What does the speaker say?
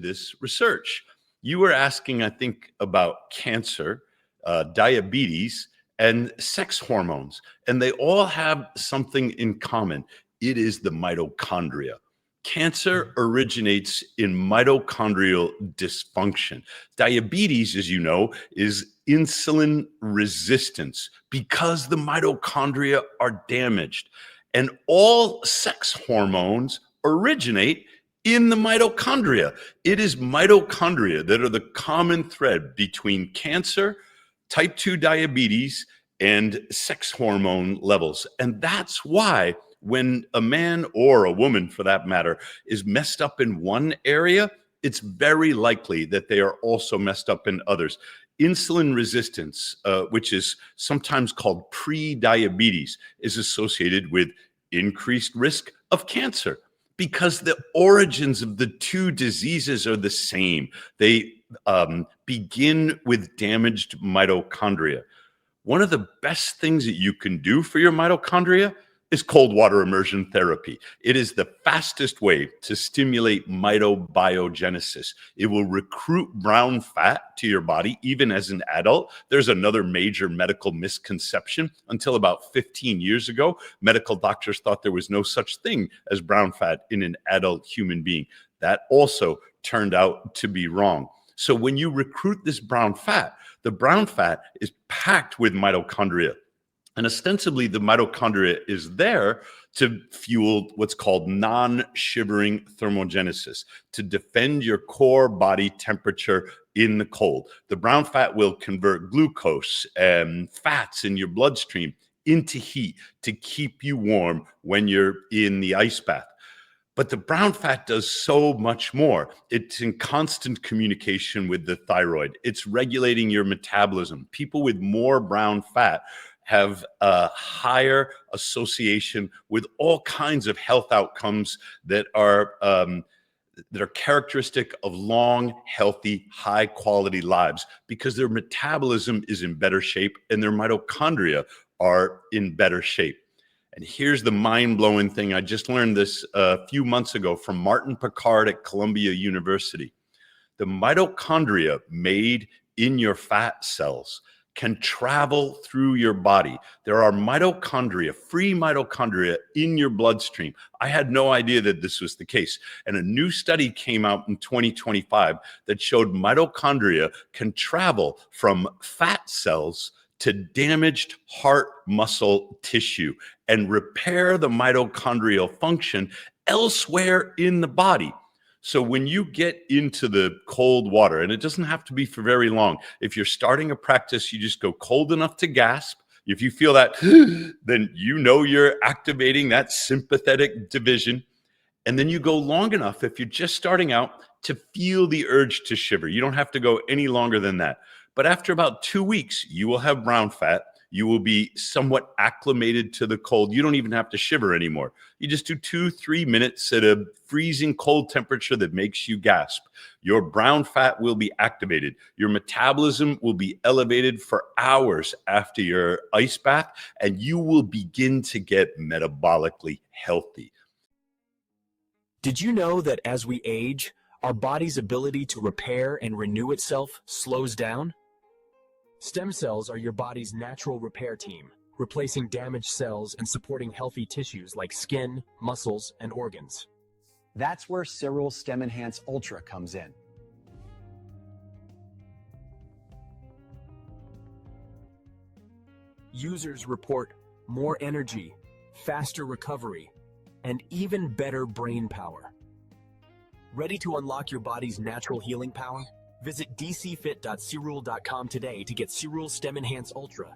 this research. You were asking, I think, about cancer, diabetes, and sex hormones, and they all have something in common. It is the mitochondria. Cancer originates in mitochondrial dysfunction. Diabetes, as you know, is insulin resistance because the mitochondria are damaged. And all sex hormones originate in the mitochondria. It is mitochondria that are the common thread between cancer, type 2 diabetes, and sex hormone levels. And that's why when a man, or a woman for that matter, is messed up in one area, it's very likely that they are also messed up in others. Insulin resistance, which is sometimes called pre-diabetes, is associated with increased risk of cancer because the origins of the two diseases are the same. They begin with damaged mitochondria. One of the best things that you can do for your mitochondria is cold water immersion therapy. It is the fastest way to stimulate mitobiogenesis. It will recruit brown fat to your body, even as an adult. There's another major medical misconception. Until about 15 years ago, medical doctors thought there was no such thing as brown fat in an adult human being. That also turned out to be wrong. So when you recruit this brown fat, the brown fat is packed with mitochondria. And ostensibly, the mitochondria is there to fuel what's called non-shivering thermogenesis, to defend your core body temperature in the cold. The brown fat will convert glucose and fats in your bloodstream into heat to keep you warm when you're in the ice bath. But the brown fat does so much more. It's in constant communication with the thyroid. It's regulating your metabolism. People with more brown fat have a higher association with all kinds of health outcomes that are characteristic of long, healthy, high-quality lives because their metabolism is in better shape and their mitochondria are in better shape. And here's the mind-blowing thing. I just learned this a few months ago from Martin Picard at Columbia University. The mitochondria made in your fat cells can travel through your body. There are mitochondria, free mitochondria in your bloodstream. I had no idea that this was the case. And a new study came out in 2025 that showed mitochondria can travel from fat cells to damaged heart muscle tissue and repair the mitochondrial function elsewhere in the body. So when you get into the cold water, and it doesn't have to be for very long, if you're starting a practice, you just go cold enough to gasp. If you feel that, then you know you're activating that sympathetic division. And then you go long enough, if you're just starting out, to feel the urge to shiver. You don't have to go any longer than that. But after about 2 weeks, you will have brown fat. You will be somewhat acclimated to the cold. You don't even have to shiver anymore. You just do 2-3 minutes at a freezing cold temperature that makes you gasp. Your brown fat will be activated. Your metabolism will be elevated for hours after your ice bath, and you will begin to get metabolically healthy. Did you know that as we age, our body's ability to repair and renew itself slows down? Stem cells are your body's natural repair team, replacing damaged cells and supporting healthy tissues like skin, muscles, and organs. That's where Cereal Stem Enhance Ultra comes in. Users report more energy, faster recovery, and even better brain power. Ready to unlock your body's natural healing power? Visit dcfit.cereal.com today to get Cereal Stem Enhance Ultra